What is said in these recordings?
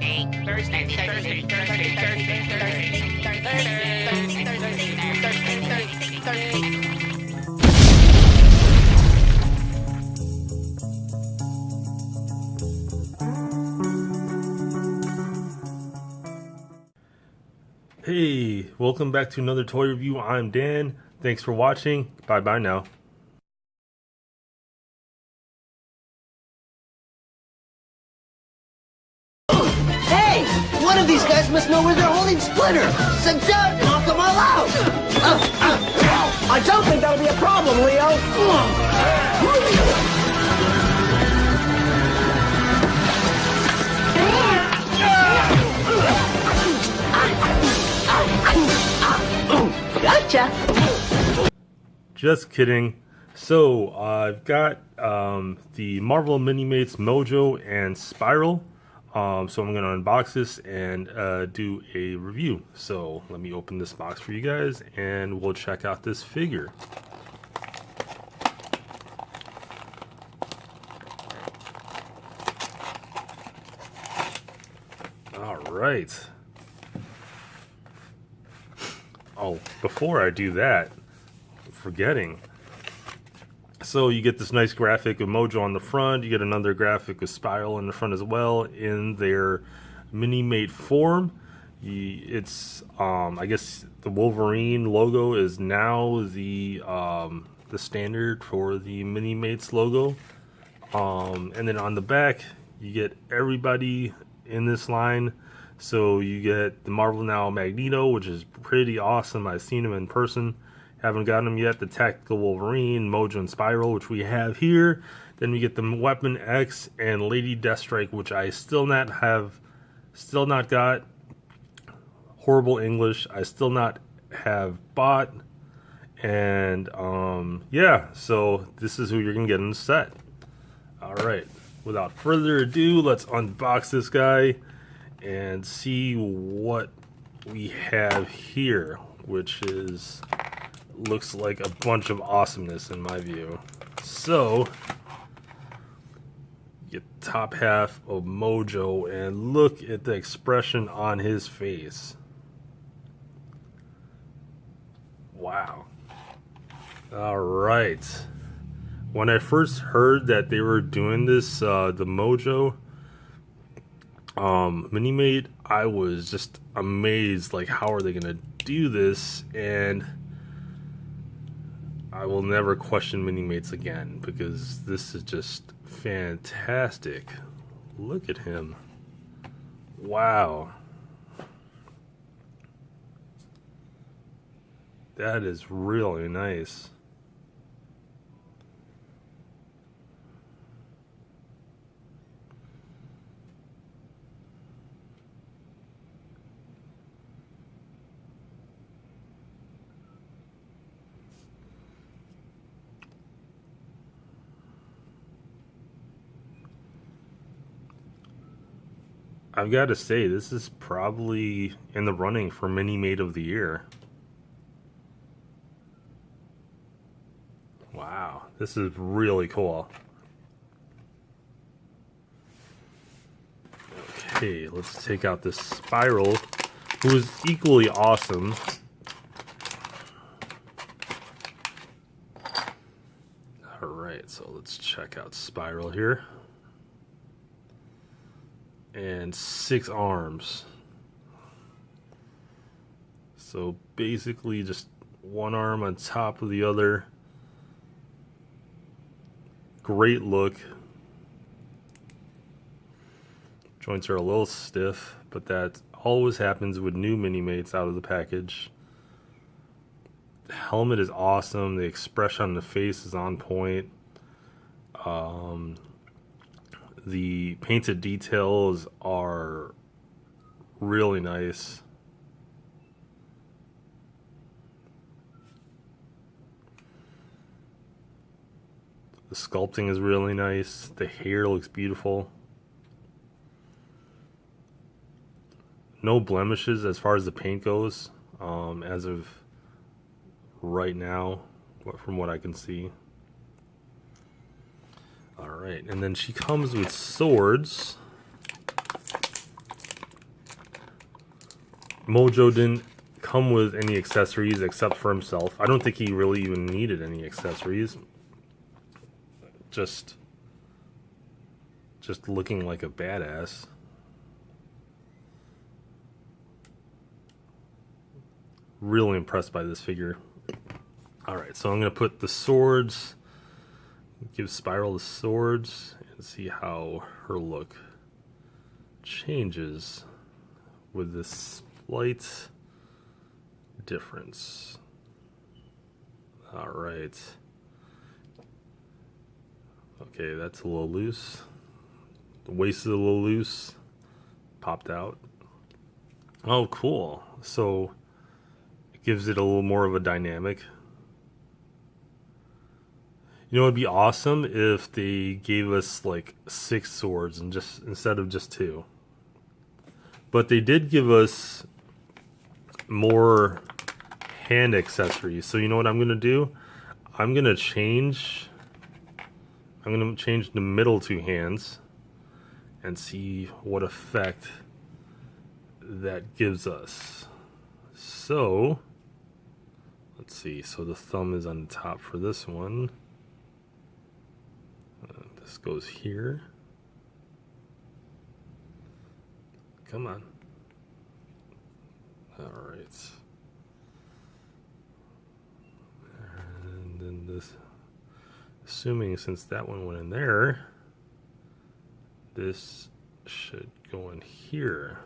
Hey, welcome back to another toy review. I'm Dan. Thanks for watching. Bye bye now. Hey! One of these guys must know where they're holding Splinter! Send out and knock them all out! I don't think that'll be a problem, Leo! Gotcha! Just kidding. So, I've got the Marvel MINIMATES MOJO and Spiral. So I'm going to unbox this and do a review. So let me open this box for you guys and we'll check out this figure. Alright. Oh, before I do that, forgetting. So you get this nice graphic of MOJO on the front. You get another graphic of Spiral in the front as well in their Minimate form. It's I guess the Wolverine logo is now the standard for the Minimates logo. And then on the back you get everybody in this line. So you get the Marvel Now Magneto, which is pretty awesome. I've seen him in person. Haven't gotten them yet. The Tactical Wolverine, MOJO, and Spiral, which we have here. Then we get the Weapon X and Lady Deathstrike, which I still not got. Horrible English. I still not have bought. And yeah, so this is who you're gonna get in the set. All right. Without further ado, let's unbox this guy and see what we have here, which is looks like a bunch of awesomeness in my view. So get top half of MOJO and look at the expression on his face. Wow. All right. When I first heard that they were doing this, the MOJO Minimate, I was just amazed, like, how are they gonna do this? And I will never question Minimates again because this is just fantastic. Look at him. Wow. That is really nice. I've got to say, this is probably in the running for Minimate of the Year. Wow, this is really cool. Okay, let's take out this Spiral, who is equally awesome. Alright, so let's check out Spiral here. And 6 arms. So basically just one arm on top of the other. Great look. Joints are a little stiff, but that always happens with new Minimates out of the package. The helmet is awesome. The expression on the face is on point. The painted details are really nice. The sculpting is really nice. The hair looks beautiful. No blemishes as far as the paint goes, as of right now, from what I can see. Alright, and then she comes with swords. MOJO didn't come with any accessories except for himself. I don't think he really even needed any accessories. Just looking like a badass. Really impressed by this figure. Alright, so I'm going to put the swords, give Spiral the swords, and see how her look changes with this slight difference. Alright. Okay, that's a little loose. The waist is a little loose. Popped out. Oh, cool. So it gives it a little more of a dynamic. You know, it'd be awesome if they gave us like 6 swords and just instead of just 2. But they did give us more hand accessories. So you know what I'm gonna do? I'm gonna change the middle 2 hands and see what effect that gives us. So let's see. So the thumb is on the top for this one. This goes here. Come on. All right. And then this, assuming since that one went in there, this should go in here,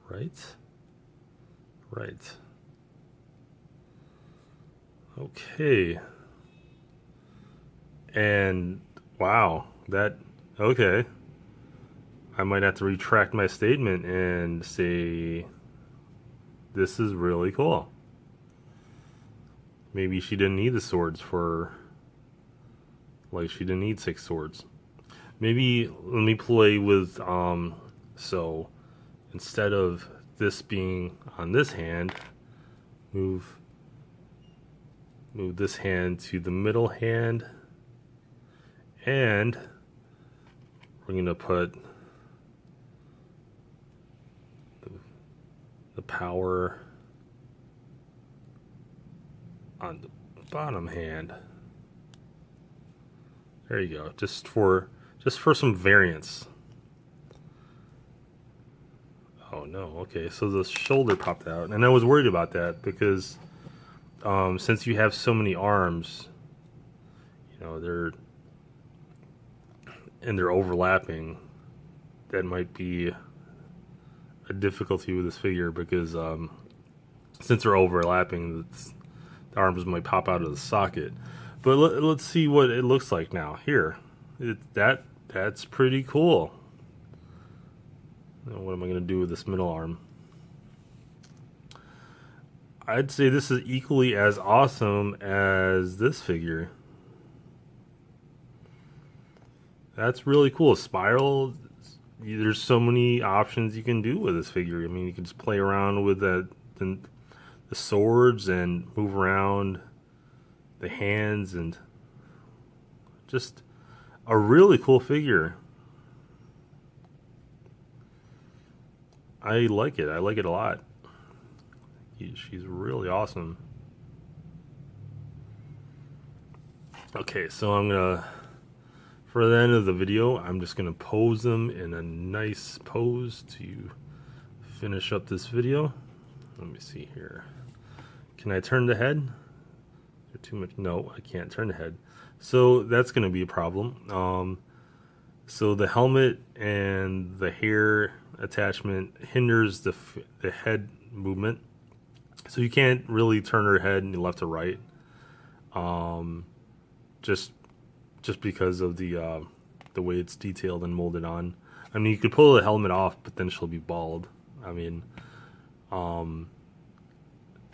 right? Right. Okay. And wow, that, okay. I might have to retract my statement and say this is really cool. Maybe she didn't need the swords for, like, she didn't need 6 swords. Maybe let me play with, so instead of this being on this hand, move this hand to the middle hand, and we're gonna put the power on the bottom hand. There you go. Just for some variance. Oh no, okay, so the shoulder popped out, and I was worried about that because since you have so many arms, you know, they're overlapping, that might be a difficulty with this figure because since they're overlapping, the arms might pop out of the socket. But let's see what it looks like now. Here, that's pretty cool. Now, what am I going to do with this middle arm? I'd say this is equally as awesome as this figure. That's really cool. Spiral, there's so many options you can do with this figure. I mean, you can just play around with the swords and move around the hands, and just a really cool figure. I like it. I like it a lot. She's really awesome. Okay, so I'm gonna, for the end of the video, I'm just gonna pose them in a nice pose to finish up this video. Let me see here. Can I turn the head? Too much? No, I can't turn the head. So that's gonna be a problem. So the helmet and the hair attachment hinders the head movement. So you can't really turn her head left or right. Just because of the way it's detailed and molded on. I mean, you could pull the helmet off, but then she'll be bald. I mean,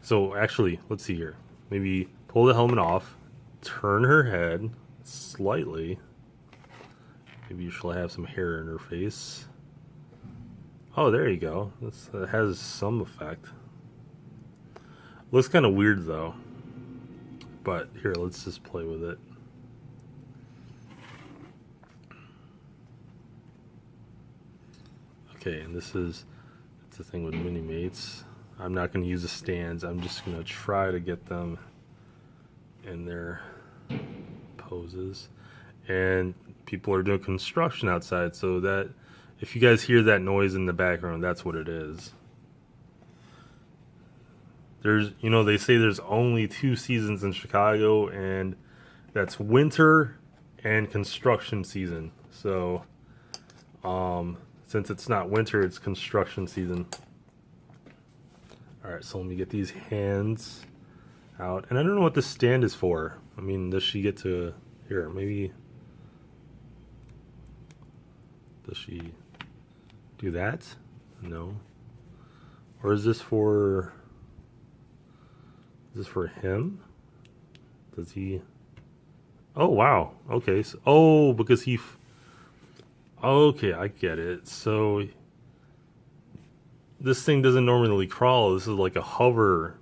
so actually, let's see here. Maybe pull the helmet off, turn her head slightly. Maybe she'll have some hair in her face. Oh, there you go. That has some effect. Looks kind of weird though. But here, let's just play with it. Okay, and this is That's the thing with Minimates. I'm not going to use the stands. I'm just going to try to get them in their poses. And people are doing construction outside, so that if you guys hear that noise in the background, that's what it is. There's, you know, they say there's only 2 seasons in Chicago, and that's winter and construction season. So, since it's not winter, it's construction season. All right, so let me get these hands out. And I don't know what this stand is for. I mean, does she get to... Here, maybe... Does she do that? No. Or is this for... Is this for him? Does he... Oh, wow. Okay. So, oh, because he... Okay, I get it. So... This thing doesn't normally crawl. This is like a hover.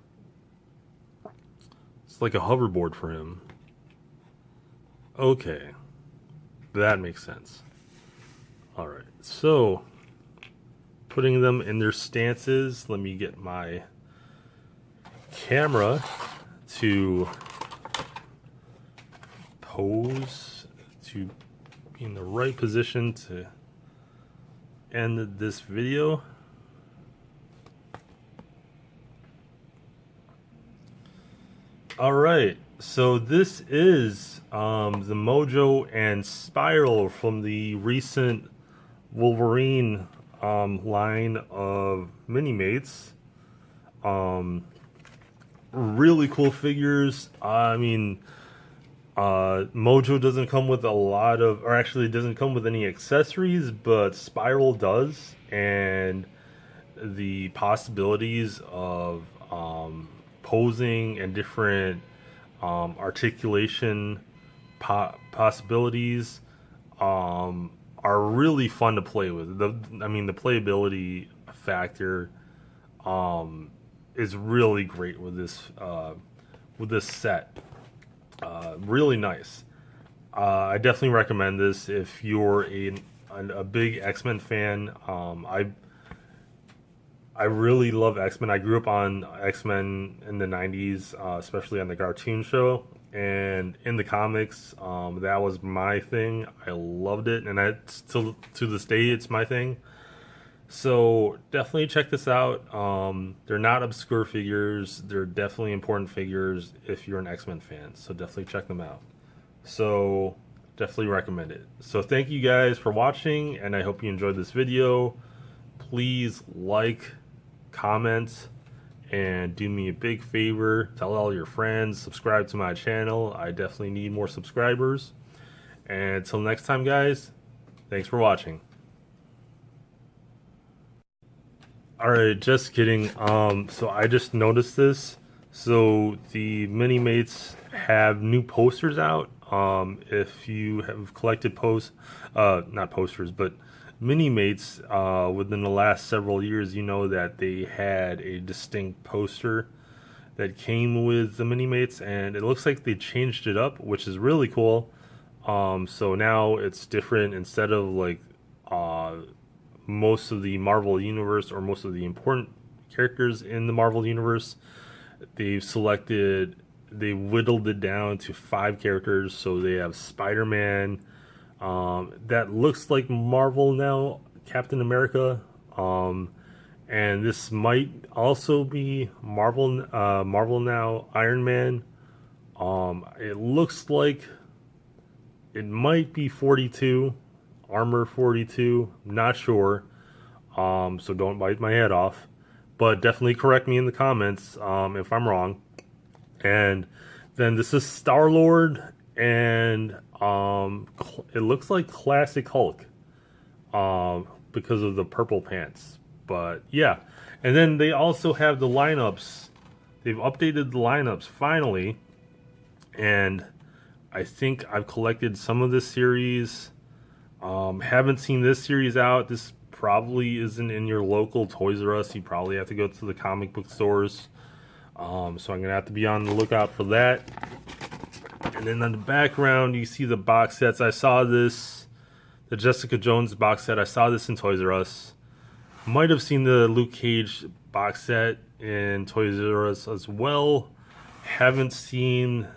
It's like a hoverboard for him. Okay. That makes sense. Alright, so putting them in their stances, let me get my camera to pose, to be in the right position to end this video. Alright, so this is the MOJO and Spiral from the recent Wolverine line of Minimates. Really cool figures. I mean, MOJO doesn't come with a lot of, or actually it doesn't come with any accessories, but Spiral does, and the possibilities of posing and different articulation possibilities are really fun to play with. I mean, the playability factor is really great with this set. Really nice. I definitely recommend this if you're a big X-Men fan. I really love X-Men. I grew up on X-Men in the 90s, especially on the cartoon show. And in the comics, that was my thing. I loved it. And still, to this day, it's my thing. So definitely check this out. They're not obscure figures. They're definitely important figures if you're an X-Men fan. So definitely check them out. So definitely recommend it. So thank you guys for watching, and I hope you enjoyed this video. Please like, comment, and do me a big favor, tell all your friends, subscribe to my channel. I definitely need more subscribers. And until next time, guys, thanks for watching. Alright, just kidding. So I just noticed this. So the Minimates have new posters out. If you have collected not posters, but Minimates within the last several years, you know that they had a distinct poster that came with the Minimates, and it looks like they changed it up, which is really cool. So now it's different. Instead of like most of the Marvel universe, or most of the important characters in the Marvel universe, they whittled it down to 5 characters. So they have Spider-Man, that looks like Marvel now, Captain America, and this might also be Marvel now, Iron Man. It looks like it might be 42, Armor 42, not sure, so don't bite my head off, but definitely correct me in the comments if I'm wrong. And then this is Star-Lord, and it looks like Classic Hulk because of the purple pants. But yeah, and then they also have the lineups. They've updated the lineups finally, and I think I've collected some of this series. Haven't seen this series out. This probably isn't in your local Toys R Us. You probably have to go to the comic book stores. So I'm gonna have to be on the lookout for that. And then on the background, you see the box sets. I saw this, the Jessica Jones box set. I saw this in Toys R Us. Might have seen the Luke Cage box set in Toys R Us as well. Haven't seen.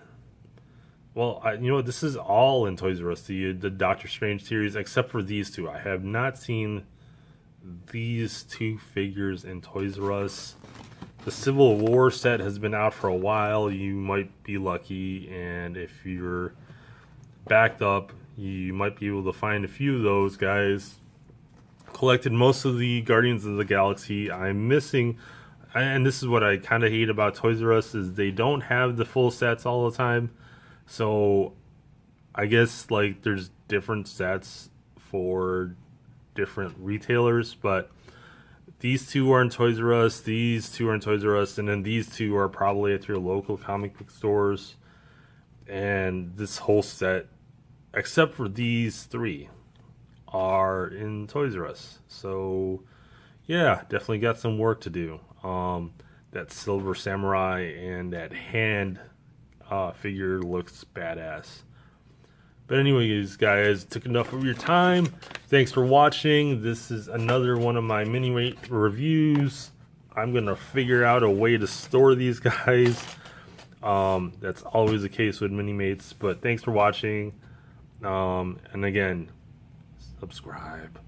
Well, you know, this is all in Toys R Us, the Doctor Strange series, except for these two. I have not seen these two figures in Toys R Us. The Civil War set has been out for a while. You might be lucky, and if you're backed up, you might be able to find a few of those guys. Collected most of the Guardians of the Galaxy. I'm missing, and this is what I kind of hate about Toys R Us, is they don't have the full sets all the time. So I guess like there's different sets for different retailers, but these two are in Toys R Us, these two are in Toys R Us, and then these two are probably at your local comic book stores. And this whole set, except for these three, are in Toys R Us. So yeah, definitely got some work to do. That Silver Samurai and that hand figure looks badass. But anyways, guys, took enough of your time. Thanks for watching. This is another one of my mini-mate reviews. I'm gonna figure out a way to store these guys. That's always the case with mini-mates. But thanks for watching. And again, subscribe.